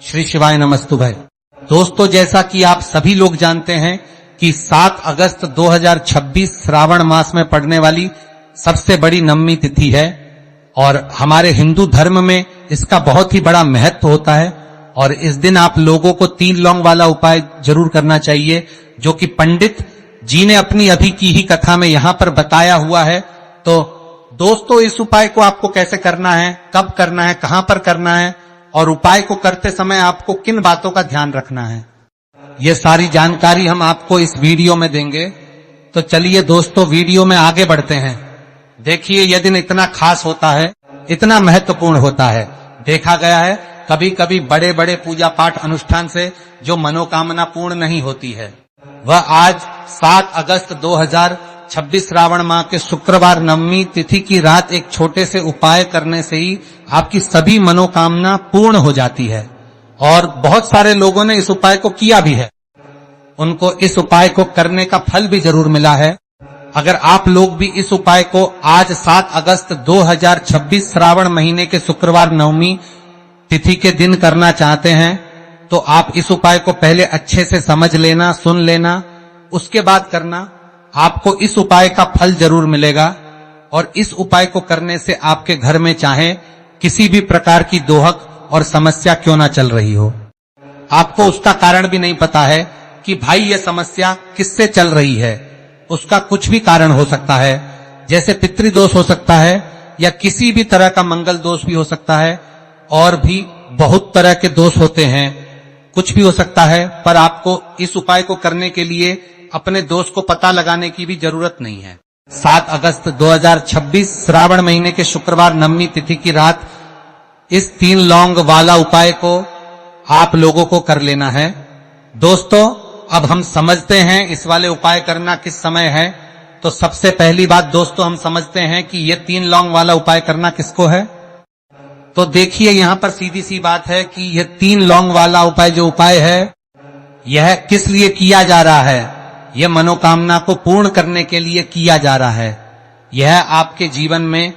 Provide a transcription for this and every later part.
श्री शिवाय नमस्तुभय। दोस्तों, जैसा कि आप सभी लोग जानते हैं कि 7 अगस्त 2026 श्रावण मास में पड़ने वाली सबसे बड़ी नवमी तिथि है और हमारे हिंदू धर्म में इसका बहुत ही बड़ा महत्व होता है। और इस दिन आप लोगों को 3 लौंग वाला उपाय जरूर करना चाहिए, जो कि पंडित जी ने अपनी अभी की ही कथा में यहां पर बताया हुआ है। तो दोस्तों, इस उपाय को आपको कैसे करना है, कब करना है, कहां पर करना है और उपाय को करते समय आपको किन बातों का ध्यान रखना है, ये सारी जानकारी हम आपको इस वीडियो में देंगे। तो चलिए दोस्तों, वीडियो में आगे बढ़ते हैं। देखिए, यह दिन इतना खास होता है, इतना महत्वपूर्ण होता है। देखा गया है कभी कभी बड़े बड़े पूजा पाठ अनुष्ठान से जो मनोकामना पूर्ण नहीं होती है, वह आज 7 अगस्त 2026 श्रावण माह के शुक्रवार नवमी तिथि की रात एक छोटे से उपाय करने से ही आपकी सभी मनोकामना पूर्ण हो जाती है। और बहुत सारे लोगों ने इस उपाय को किया भी है, उनको इस उपाय को करने का फल भी जरूर मिला है। अगर आप लोग भी इस उपाय को आज 7 अगस्त 2026 श्रावण महीने के शुक्रवार नवमी तिथि के दिन करना चाहते हैं, तो आप इस उपाय को पहले अच्छे से समझ लेना, सुन लेना, उसके बाद करना। आपको इस उपाय का फल जरूर मिलेगा। और इस उपाय को करने से आपके घर में चाहे किसी भी प्रकार की दोहक और समस्या क्यों ना चल रही हो, आपको उसका कारण भी नहीं पता है कि भाई ये समस्या किससे चल रही है, उसका कुछ भी कारण हो सकता है। जैसे पितृदोष हो सकता है या किसी भी तरह का मंगल दोष भी हो सकता है, और भी बहुत तरह के दोष होते हैं, कुछ भी हो सकता है। पर आपको इस उपाय को करने के लिए अपने दोष को पता लगाने की भी जरूरत नहीं है। 7 अगस्त 2026 श्रावण महीने के शुक्रवार नवमी तिथि की रात इस 3 लौंग वाला उपाय को आप लोगों को कर लेना है। दोस्तों, अब हम समझते हैं इस वाले उपाय करना किस समय है। तो सबसे पहली बात दोस्तों, हम समझते हैं कि ये 3 लौंग वाला उपाय करना किसको है। तो देखिए, यहां पर सीधी सी बात है कि यह 3 लौंग वाला उपाय जो उपाय है, यह किस लिए किया जा रहा है। यह मनोकामना को पूर्ण करने के लिए किया जा रहा है। यह आपके जीवन में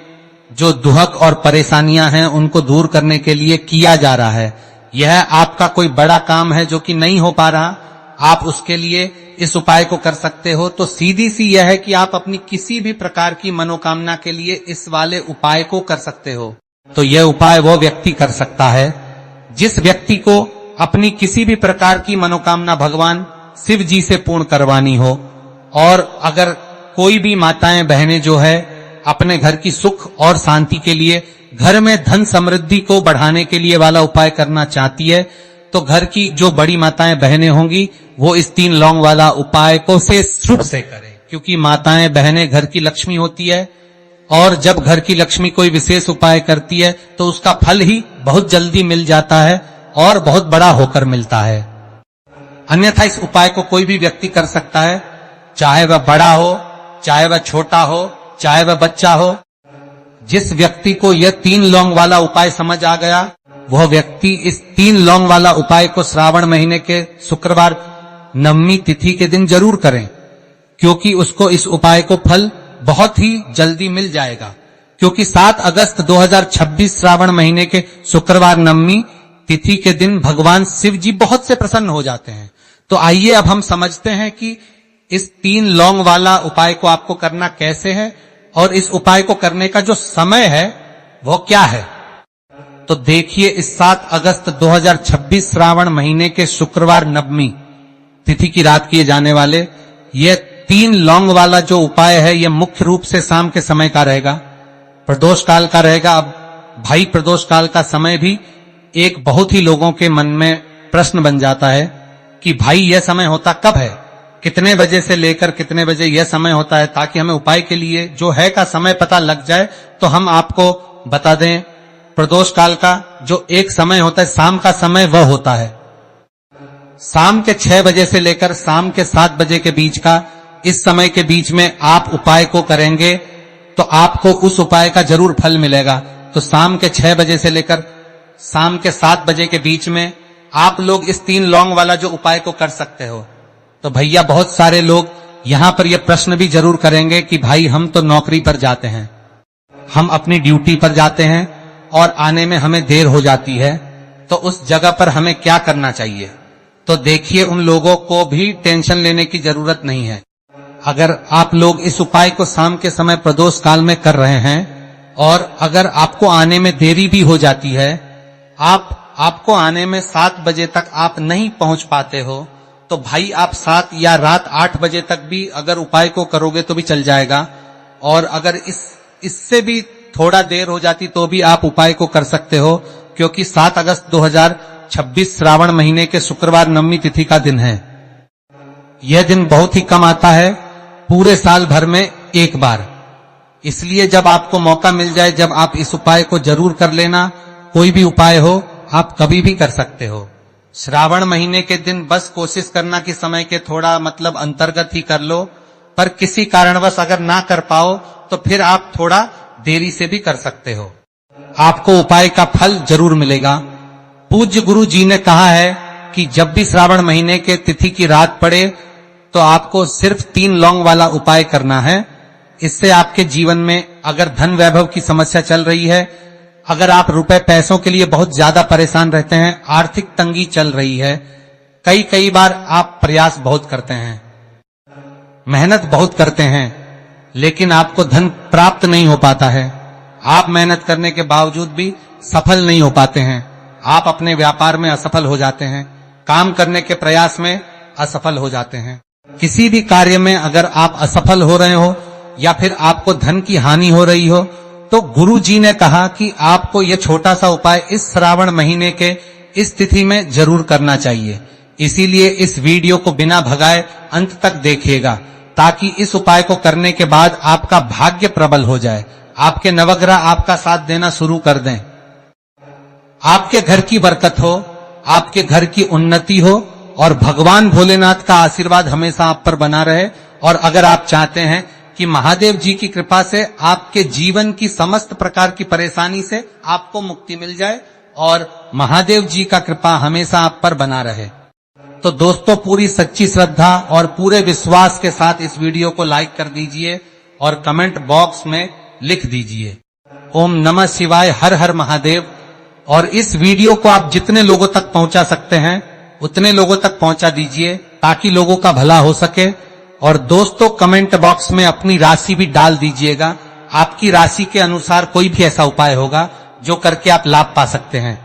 जो दुहक और परेशानियां हैं उनको दूर करने के लिए किया जा रहा है। यह आपका कोई बड़ा काम है जो कि नहीं हो पा रहा, आप उसके लिए इस उपाय को कर सकते हो। तो सीधी सी यह है कि आप अपनी किसी भी प्रकार की मनोकामना के लिए इस वाले उपाय को कर सकते हो। तो यह उपाय वो व्यक्ति कर सकता है जिस व्यक्ति को अपनी किसी भी प्रकार की मनोकामना भगवान शिव जी से पूर्ण करवानी हो। और अगर कोई भी माताएं बहनें जो है अपने घर की सुख और शांति के लिए, घर में धन समृद्धि को बढ़ाने के लिए वाला उपाय करना चाहती है, तो घर की जो बड़ी माताएं बहनें होंगी वो इस 3 लौंग वाला उपाय को विशेष रूप से करें, क्योंकि माताएं बहनें घर की लक्ष्मी होती है। और जब घर की लक्ष्मी कोई विशेष उपाय करती है तो उसका फल ही बहुत जल्दी मिल जाता है और बहुत बड़ा होकर मिलता है। अन्यथा इस उपाय को कोई भी व्यक्ति कर सकता है, चाहे वह बड़ा हो, चाहे वह छोटा हो, चाहे वह बच्चा हो। जिस व्यक्ति को यह 3 लौंग वाला उपाय समझ आ गया, वह व्यक्ति इस 3 लौंग वाला उपाय को श्रावण महीने के शुक्रवार नवमी तिथि के दिन जरूर करें, क्योंकि उसको इस उपाय को फल बहुत ही जल्दी मिल जाएगा। क्योंकि 7 अगस्त 2026 श्रावण महीने के शुक्रवार नवमी तिथि के दिन भगवान शिव जी बहुत से प्रसन्न हो जाते हैं। तो आइए अब हम समझते हैं कि इस 3 लौंग वाला उपाय को आपको करना कैसे है और इस उपाय को करने का जो समय है वो क्या है। तो देखिए, इस 7 अगस्त 2026 श्रावण महीने के शुक्रवार नवमी तिथि की रात किए जाने वाले ये 3 लौंग वाला जो उपाय है, ये मुख्य रूप से शाम के समय का रहेगा, प्रदोष काल का रहेगा। अब भाई, प्रदोष काल का समय भी एक बहुत ही लोगों के मन में प्रश्न बन जाता है कि भाई यह समय होता कब है, कितने बजे से लेकर कितने बजे यह समय होता है, ताकि हमें उपाय के लिए जो है का समय पता लग जाए। तो हम आपको बता दें, प्रदोष काल का जो एक समय होता है, शाम का समय, वह होता है शाम के 6 बजे से लेकर शाम के 7 बजे के बीच का। इस समय के बीच में आप उपाय को करेंगे तो आपको उस उपाय का जरूर फल मिलेगा। तो शाम के 6 बजे से लेकर शाम के 7 बजे के बीच में आप लोग इस 3 लौंग वाला जो उपाय को कर सकते हो। तो भैया, बहुत सारे लोग यहां पर यह प्रश्न भी जरूर करेंगे कि भाई हम तो नौकरी पर जाते हैं, हम अपनी ड्यूटी पर जाते हैं और आने में हमें देर हो जाती है, तो उस जगह पर हमें क्या करना चाहिए। तो देखिए, उन लोगों को भी टेंशन लेने की जरूरत नहीं है। अगर आप लोग इस उपाय को शाम के समय प्रदोष काल में कर रहे हैं और अगर आपको आने में देरी भी हो जाती है, आपको आने में 7 बजे तक आप नहीं पहुंच पाते हो, तो भाई आप 7 या रात 8 बजे तक भी अगर उपाय को करोगे तो भी चल जाएगा। और अगर इससे भी थोड़ा देर हो जाती तो भी आप उपाय को कर सकते हो, क्योंकि 7 अगस्त 2026 श्रावण महीने के शुक्रवार नवमी तिथि का दिन है। यह दिन बहुत ही कम आता है, पूरे साल भर में एक बार। इसलिए जब आपको मौका मिल जाए, जब आप इस उपाय को जरूर कर लेना। कोई भी उपाय हो, आप कभी भी कर सकते हो। श्रावण महीने के दिन बस कोशिश करना कि समय के थोड़ा अंतर्गत ही कर लो, पर किसी कारणवश अगर ना कर पाओ तो फिर आप थोड़ा देरी से भी कर सकते हो। आपको उपाय का फल जरूर मिलेगा। पूज्य गुरु जी ने कहा है कि जब भी श्रावण महीने के तिथि की रात पड़े तो आपको सिर्फ 3 लौंग वाला उपाय करना है। इससे आपके जीवन में अगर धन वैभव की समस्या चल रही है, अगर आप रुपए पैसों के लिए बहुत ज्यादा परेशान रहते हैं, आर्थिक तंगी चल रही है, कई बार आप प्रयास बहुत करते हैं, मेहनत बहुत करते हैं, लेकिन आपको धन प्राप्त नहीं हो पाता है। आप मेहनत करने के बावजूद भी सफल नहीं हो पाते हैं। आप अपने व्यापार में असफल हो जाते हैं, काम करने के प्रयास में असफल हो जाते हैं। किसी भी कार्य में अगर आप असफल हो रहे हो या फिर आपको धन की हानि हो रही हो, तो गुरु जी ने कहा कि आपको यह छोटा सा उपाय इस श्रावण महीने के इस तिथि में जरूर करना चाहिए। इसीलिए इस वीडियो को बिना भगाए अंत तक देखिएगा, ताकि इस उपाय को करने के बाद आपका भाग्य प्रबल हो जाए, आपके नवग्रह आपका साथ देना शुरू कर दें, आपके घर की बरकत हो, आपके घर की उन्नति हो और भगवान भोलेनाथ का आशीर्वाद हमेशा आप पर बना रहे। और अगर आप चाहते हैं कि महादेव जी की कृपा से आपके जीवन की समस्त प्रकार की परेशानी से आपको मुक्ति मिल जाए और महादेव जी का कृपा हमेशा आप पर बना रहे, तो दोस्तों पूरी सच्ची श्रद्धा और पूरे विश्वास के साथ इस वीडियो को लाइक कर दीजिए और कमेंट बॉक्स में लिख दीजिए ओम नमः शिवाय, हर हर महादेव। और इस वीडियो को आप जितने लोगों तक पहुंचा सकते हैं उतने लोगों तक पहुंचा दीजिए, ताकि लोगों का भला हो सके। और दोस्तों कमेंट बॉक्स में अपनी राशि भी डाल दीजिएगा। आपकी राशि के अनुसार कोई भी ऐसा उपाय होगा जो करके आप लाभ पा सकते हैं।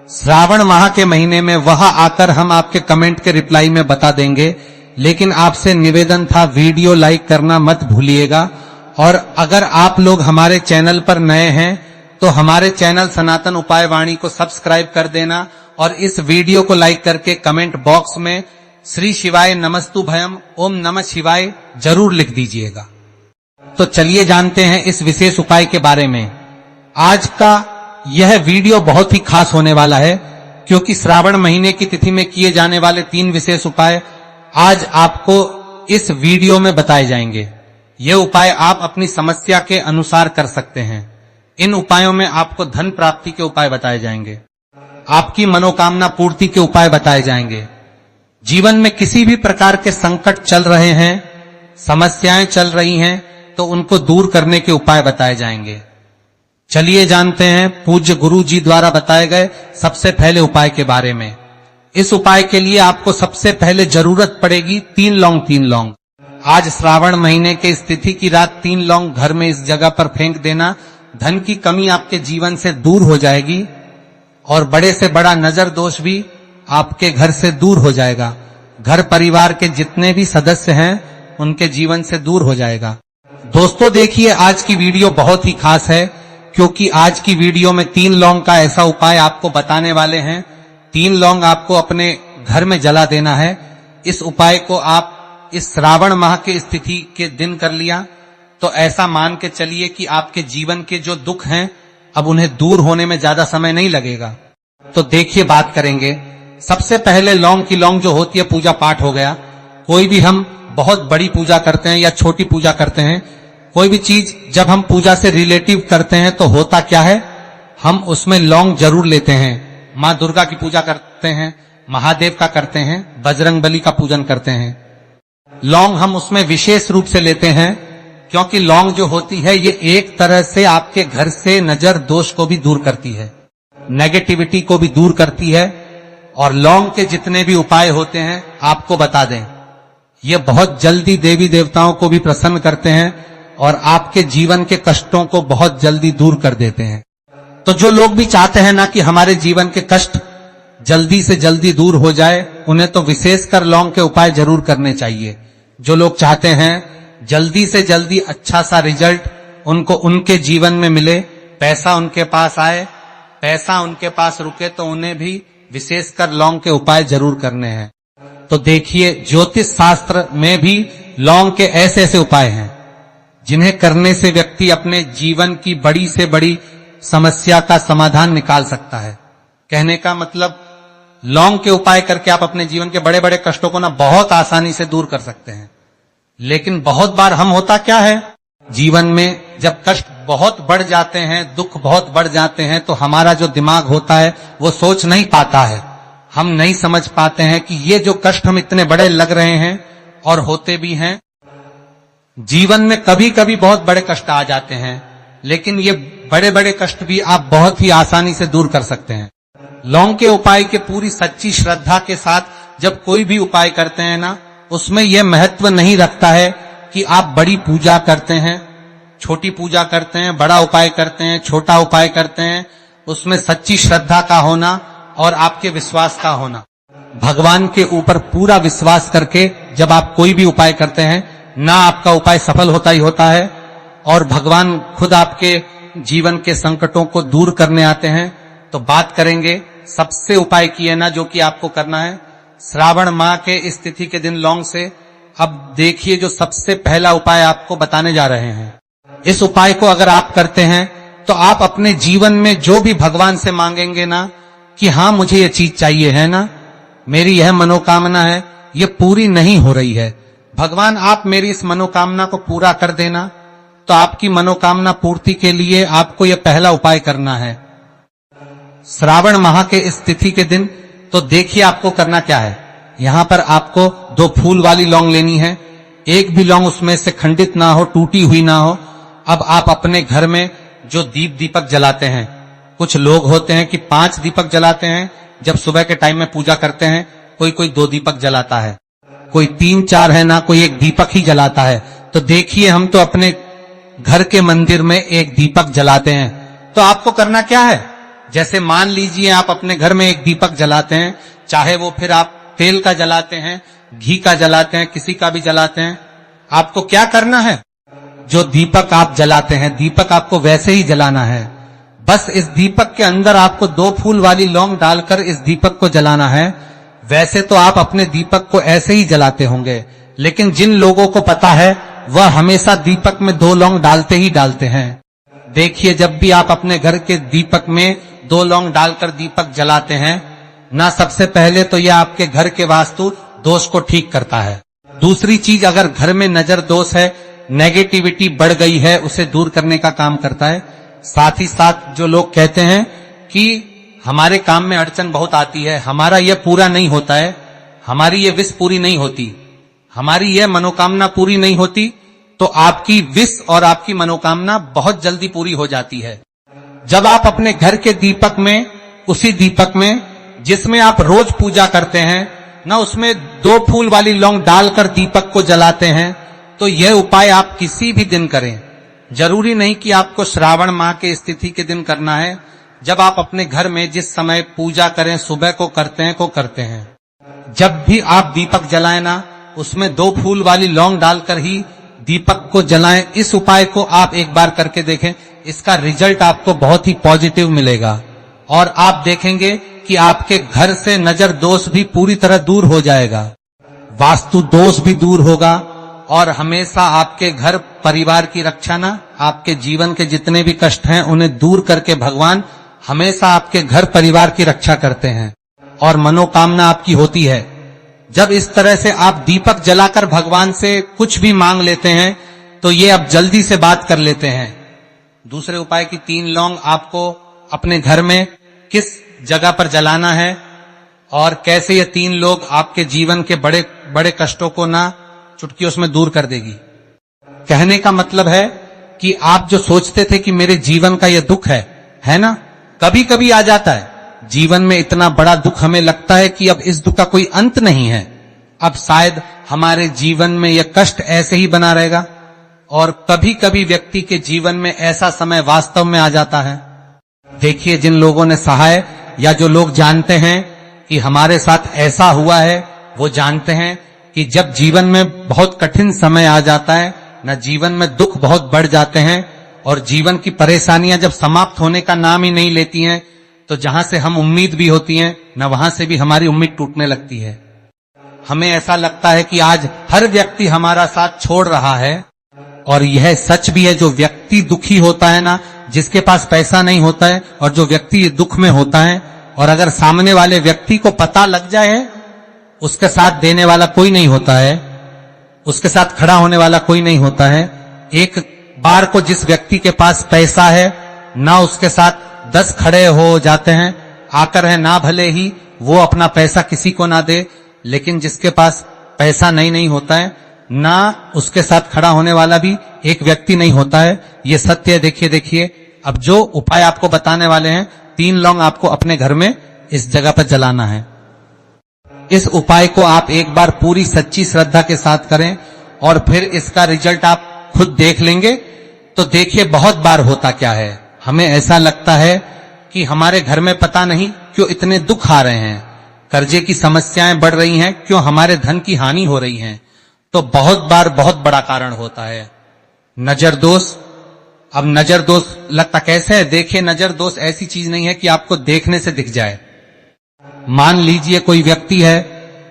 श्रावण माह के महीने में वह आकर हम आपके कमेंट के रिप्लाई में बता देंगे, लेकिन आपसे निवेदन था वीडियो लाइक करना मत भूलिएगा। और अगर आप लोग हमारे चैनल पर नए हैं तो हमारे चैनल सनातन उपाय वाणी को सब्सक्राइब कर देना और इस वीडियो को लाइक करके कमेंट बॉक्स में श्री शिवाय नमस्तु भयम ओम नमः शिवाय जरूर लिख दीजिएगा। तो चलिए जानते हैं इस विशेष उपाय के बारे में। आज का यह वीडियो बहुत ही खास होने वाला है, क्योंकि श्रावण महीने की तिथि में किए जाने वाले 3 विशेष उपाय आज आपको इस वीडियो में बताए जाएंगे। ये उपाय आप अपनी समस्या के अनुसार कर सकते हैं। इन उपायों में आपको धन प्राप्ति के उपाय बताए जाएंगे, आपकी मनोकामना पूर्ति के उपाय बताए जाएंगे। जीवन में किसी भी प्रकार के संकट चल रहे हैं, समस्याएं चल रही हैं, तो उनको दूर करने के उपाय बताए जाएंगे। चलिए जानते हैं पूज्य गुरु जी द्वारा बताए गए सबसे पहले उपाय के बारे में। इस उपाय के लिए आपको सबसे पहले जरूरत पड़ेगी 3 लौंग। आज श्रावण महीने के इस तिथि की रात 3 लौंग घर में इस जगह पर फेंक देना। धन की कमी आपके जीवन से दूर हो जाएगी और बड़े से बड़ा नजर दोष भी आपके घर से दूर हो जाएगा। घर परिवार के जितने भी सदस्य हैं उनके जीवन से दूर हो जाएगा। दोस्तों देखिए, आज की वीडियो बहुत ही खास है, क्योंकि आज की वीडियो में 3 लौंग का ऐसा उपाय आपको बताने वाले हैं। 3 लौंग आपको अपने घर में जला देना है। इस उपाय को आप इस श्रावण माह के तिथि के दिन कर लिया तो ऐसा मान के चलिए कि आपके जीवन के जो दुख हैं अब उन्हें दूर होने में ज्यादा समय नहीं लगेगा। तो देखिए बात करेंगे। सबसे पहले लौंग की लौंग जो होती है, पूजा पाठ हो गया। कोई भी हम बहुत बड़ी पूजा करते हैं या छोटी पूजा करते हैं, कोई भी चीज जब हम पूजा से रिलेटिव करते हैं तो होता क्या है, हम उसमें लौंग जरूर लेते हैं। माँ दुर्गा की पूजा करते हैं, महादेव का करते हैं, बजरंगबली का पूजन करते हैं। लौंग हम उसमें विशेष रूप से लेते हैं, क्योंकि लौंग जो होती है ये एक तरह से आपके घर से नजर दोष को भी दूर करती है। नेगेटिविटी को भी दूर करती है। और लौंग के जितने भी उपाय होते हैं आपको बता दें, ये बहुत जल्दी देवी देवताओं को भी प्रसन्न करते हैं और आपके जीवन के कष्टों को बहुत जल्दी दूर कर देते हैं। तो जो लोग भी चाहते हैं ना कि हमारे जीवन के कष्ट जल्दी से जल्दी दूर हो जाए, उन्हें तो विशेषकर लौंग के उपाय जरूर करने चाहिए। जो लोग चाहते हैं जल्दी से जल्दी अच्छा सा रिजल्ट उनको उनके जीवन में मिले, पैसा उनके पास आए, पैसा उनके पास रुके, तो उन्हें भी विशेषकर लौंग के उपाय जरूर करने हैं। तो देखिए, ज्योतिष शास्त्र में भी लौंग के ऐसे ऐसे उपाय हैं जिन्हें करने से व्यक्ति अपने जीवन की बड़ी से बड़ी समस्या का समाधान निकाल सकता है। कहने का मतलब, लौंग के उपाय करके आप अपने जीवन के बड़े बड़े कष्टों को ना बहुत आसानी से दूर कर सकते हैं। लेकिन बहुत बार हम होता क्या है, जीवन में जब कष्ट बहुत बढ़ जाते हैं, दुख बहुत बढ़ जाते हैं, तो हमारा जो दिमाग होता है वो सोच नहीं पाता है। हम नहीं समझ पाते हैं कि ये जो कष्ट हम इतने बड़े लग रहे हैं और होते भी हैं। जीवन में कभी कभी बहुत बड़े कष्ट आ जाते हैं, लेकिन ये बड़े बड़े कष्ट भी आप बहुत ही आसानी से दूर कर सकते हैं। लौंग के उपाय के पूरी सच्ची श्रद्धा के साथ जब कोई भी उपाय करते हैं ना, उसमें यह महत्व नहीं रखता है कि आप बड़ी पूजा करते हैं, छोटी पूजा करते हैं, बड़ा उपाय करते हैं, छोटा उपाय करते हैं। उसमें सच्ची श्रद्धा का होना और आपके विश्वास का होना। भगवान के ऊपर पूरा विश्वास करके जब आप कोई भी उपाय करते हैं ना, आपका उपाय सफल होता ही होता है और भगवान खुद आपके जीवन के संकटों को दूर करने आते हैं। तो बात करेंगे सबसे उपाय की है ना, जो कि आपको करना है श्रावण माह के इस तिथि के दिन लौंग से। अब देखिए, जो सबसे पहला उपाय आपको बताने जा रहे हैं, इस उपाय को अगर आप करते हैं तो आप अपने जीवन में जो भी भगवान से मांगेंगे ना कि हाँ मुझे ये चीज चाहिए है ना, मेरी यह मनोकामना है, ये पूरी नहीं हो रही है, भगवान आप मेरी इस मनोकामना को पूरा कर देना। तो आपकी मनोकामना पूर्ति के लिए आपको यह पहला उपाय करना है श्रावण माह के इस तिथि के दिन। तो देखिए आपको करना क्या है, यहां पर आपको 2 फूल वाली लौंग लेनी है। एक भी लौंग उसमें से खंडित ना हो, टूटी हुई ना हो। अब आप अपने घर में जो दीपक जलाते हैं, कुछ लोग होते हैं कि 5 दीपक जलाते हैं जब सुबह के टाइम में पूजा करते हैं, कोई 2 दीपक जलाता है, कोई 3-4 है ना, कोई 1 दीपक ही जलाता है। तो देखिए, हम तो अपने घर के मंदिर में 1 दीपक जलाते हैं। तो आपको करना क्या है, जैसे मान लीजिए आप अपने घर में 1 दीपक जलाते हैं, चाहे वो फिर आप तेल का जलाते हैं, घी का जलाते हैं, किसी का भी जलाते हैं, आपको क्या करना है, जो दीपक आप जलाते हैं, दीपक आपको वैसे ही जलाना है। बस इस दीपक के अंदर आपको 2 फूल वाली लौंग डालकर इस दीपक को जलाना है। वैसे तो आप अपने दीपक को ऐसे ही जलाते होंगे, लेकिन जिन लोगों को पता है वह हमेशा दीपक में 2 लौंग डालते ही डालते हैं। देखिए, जब भी आप अपने घर के दीपक में 2 लौंग डालकर दीपक जलाते हैं ना, सबसे पहले तो यह आपके घर के वास्तु दोष को ठीक करता है। दूसरी चीज, अगर घर में नजर दोष है, नेगेटिविटी बढ़ गई है, उसे दूर करने का काम करता है। साथ ही साथ जो लोग कहते हैं कि हमारे काम में अड़चन बहुत आती है, हमारा यह पूरा नहीं होता है, हमारी ये विश पूरी नहीं होती, हमारी यह मनोकामना पूरी नहीं होती, तो आपकी विश और आपकी मनोकामना बहुत जल्दी पूरी हो जाती है। जब आप अपने घर के दीपक में, उसी दीपक में जिसमें आप रोज पूजा करते हैं ना, उसमें 2 फूल वाली लौंग डालकर दीपक को जलाते हैं, तो यह उपाय आप किसी भी दिन करें। जरूरी नहीं कि आपको श्रावण माह के इस तिथि के दिन करना है। जब आप अपने घर में जिस समय पूजा करें, सुबह को करते हैं, जब भी आप दीपक जलाएं ना, उसमें 2 फूल वाली लौंग डालकर ही दीपक को जलाएं। इस उपाय को आप एक बार करके देखें, इसका रिजल्ट आपको बहुत ही पॉजिटिव मिलेगा और आप देखेंगे कि आपके घर से नजर दोष भी पूरी तरह दूर हो जाएगा, वास्तु दोष भी दूर होगा और हमेशा आपके घर परिवार की रक्षा ना, आपके जीवन के जितने भी कष्ट हैं उन्हें दूर करके भगवान हमेशा आपके घर परिवार की रक्षा करते हैं और मनोकामना आपकी होती है। जब इस तरह से आप दीपक जलाकर भगवान से कुछ भी मांग लेते हैं, तो ये अब जल्दी से बात कर लेते हैं। दूसरे उपाय की 3 लौंग आपको अपने घर में किस जगह पर जलाना है और कैसे ये 3 लोग आपके जीवन के बड़े बड़े कष्टों को ना चुटकियों में दूर कर देगी। कहने का मतलब है कि आप जो सोचते थे कि मेरे जीवन का ये दुख है ना, कभी कभी आ जाता है। जीवन में इतना बड़ा दुख हमें लगता है कि अब इस दुख का कोई अंत नहीं है, अब शायद हमारे जीवन में यह कष्ट ऐसे ही बना रहेगा। और कभी कभी व्यक्ति के जीवन में ऐसा समय वास्तव में आ जाता है। देखिए, जिन लोगों ने सहा है या जो लोग जानते हैं कि हमारे साथ ऐसा हुआ है, वो जानते हैं कि जब जीवन में बहुत कठिन समय आ जाता है न, जीवन में दुख बहुत बढ़ जाते हैं और जीवन की परेशानियां जब समाप्त होने का नाम ही नहीं लेती हैं, तो जहां से हम उम्मीद भी होती हैं न, वहां से भी हमारी उम्मीद टूटने लगती है। हमें ऐसा लगता है कि आज हर व्यक्ति हमारा साथ छोड़ रहा है, और यह सच भी है। जो व्यक्ति दुखी होता है ना, जिसके पास पैसा नहीं होता है और जो व्यक्ति दुख में होता है, और अगर सामने वाले व्यक्ति को पता लग जाए, उसके साथ देने वाला कोई नहीं होता है, उसके साथ खड़ा होने वाला कोई नहीं होता है। एक बार को जिस व्यक्ति के पास पैसा है ना, उसके साथ 10 खड़े हो जाते हैं आकर है ना, भले ही वो अपना पैसा किसी को ना दे, लेकिन जिसके पास पैसा नहीं होता है ना, उसके साथ खड़ा होने वाला भी एक व्यक्ति नहीं होता है। ये सत्य है। देखिए, अब जो उपाय आपको बताने वाले हैं, 3 लौंग आपको अपने घर में इस जगह पर जलाना है। इस उपाय को आप एक बार पूरी सच्ची श्रद्धा के साथ करें और फिर इसका रिजल्ट आप खुद देख लेंगे। तो देखिए, बहुत बार होता क्या है, हमें ऐसा लगता है कि हमारे घर में पता नहीं क्यों इतने दुख आ रहे हैं, कर्जे की समस्याएं बढ़ रही हैं, क्यों हमारे धन की हानि हो रही है। तो बहुत बार बहुत बड़ा कारण होता है नजर दोष। अब नजर दोष लगता कैसे है? देखिए, नजर दोष ऐसी चीज नहीं है कि आपको देखने से दिख जाए। मान लीजिए कोई व्यक्ति है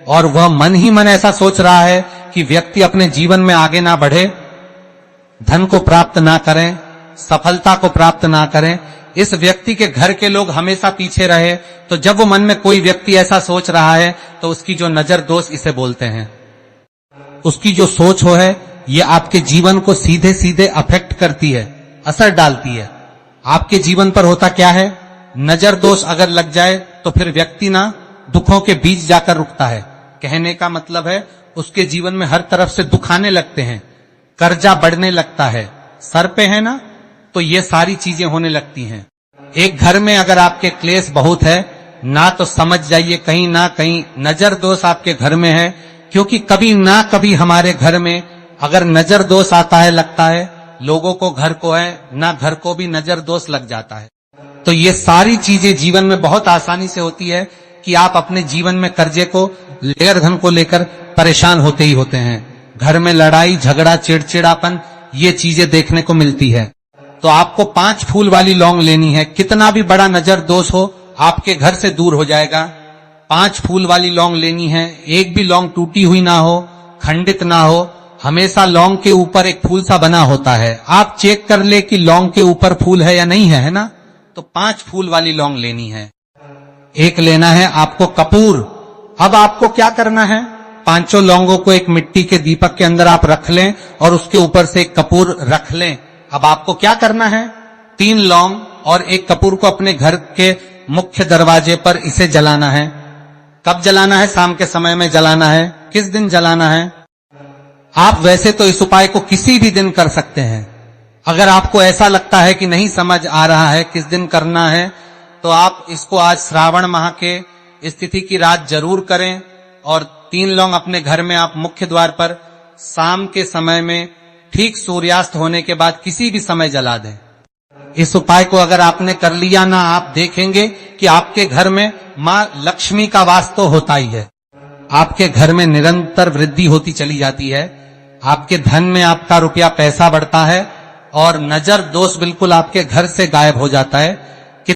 और वह मन ही मन ऐसा सोच रहा है कि व्यक्ति अपने जीवन में आगे ना बढ़े, धन को प्राप्त ना करें, सफलता को प्राप्त ना करें, इस व्यक्ति के घर के लोग हमेशा पीछे रहे। तो जब वो मन में कोई व्यक्ति ऐसा सोच रहा है, तो उसकी जो नजर दोष इसे बोलते हैं, उसकी जो सोच हो है, ये आपके जीवन को सीधे सीधे अफेक्ट करती है, असर डालती है। आपके जीवन पर होता क्या है, नजर दोष अगर लग जाए तो फिर व्यक्ति ना दुखों के बीच जाकर रुकता है। कहने का मतलब है, उसके जीवन में हर तरफ से दुख आने लगते हैं, कर्जा बढ़ने लगता है, सर पे है ना, तो ये सारी चीजें होने लगती हैं। एक घर में अगर आपके क्लेश बहुत है ना, तो समझ जाइए कहीं ना कहीं नजर दोष आपके घर में है। क्योंकि कभी ना कभी हमारे घर में अगर नजर दोष आता है, लगता है लोगों को घर को है ना, घर को भी नजर दोष लग जाता है। तो ये सारी चीजें जीवन में बहुत आसानी से होती है कि आप अपने जीवन में कर्जे को लेकर, धन को लेकर परेशान होते ही होते हैं। घर में लड़ाई झगड़ा चिड़चिड़ापन, ये चीजें देखने को मिलती है। तो आपको 5 फूल वाली लौंग लेनी है। कितना भी बड़ा नजर दोष हो, आपके घर से दूर हो जाएगा। 5 फूल वाली लौंग लेनी है। एक भी लौंग टूटी हुई ना हो, खंडित ना हो, हमेशा लौंग के ऊपर एक फूल सा बना होता है। आप चेक कर ले कि लौंग के ऊपर फूल है या नहीं है ना। तो 5 फूल वाली लौंग लेनी है। एक लेना है आपको कपूर। अब आपको क्या करना है, 5 लौंगों को एक मिट्टी के दीपक के अंदर आप रख लें और उसके ऊपर से एक कपूर रख लें। अब आपको क्या करना है, 3 लौंग और एक कपूर को अपने घर के मुख्य दरवाजे पर इसे जलाना है। कब जलाना है? शाम के समय में जलाना है। किस दिन जलाना है? आप वैसे तो इस उपाय को किसी भी दिन कर सकते हैं। अगर आपको ऐसा लगता है कि नहीं समझ आ रहा है किस दिन करना है, तो आप इसको आज श्रावण माह के स्थिति की रात जरूर करें और 3 लौंग अपने घर में आप मुख्य द्वार पर शाम के समय में ठीक सूर्यास्त होने के बाद किसी भी समय जला दें। इस उपाय को अगर आपने कर लिया ना, आप देखेंगे कि आपके घर में मां लक्ष्मी का वास तो होता ही है। आपके घर में निरंतर वृद्धि होती चली जाती है। आपके धन में आपका रुपया पैसा बढ़ता है और नजर दोष बिल्कुल आपके घर से गायब हो जाता है।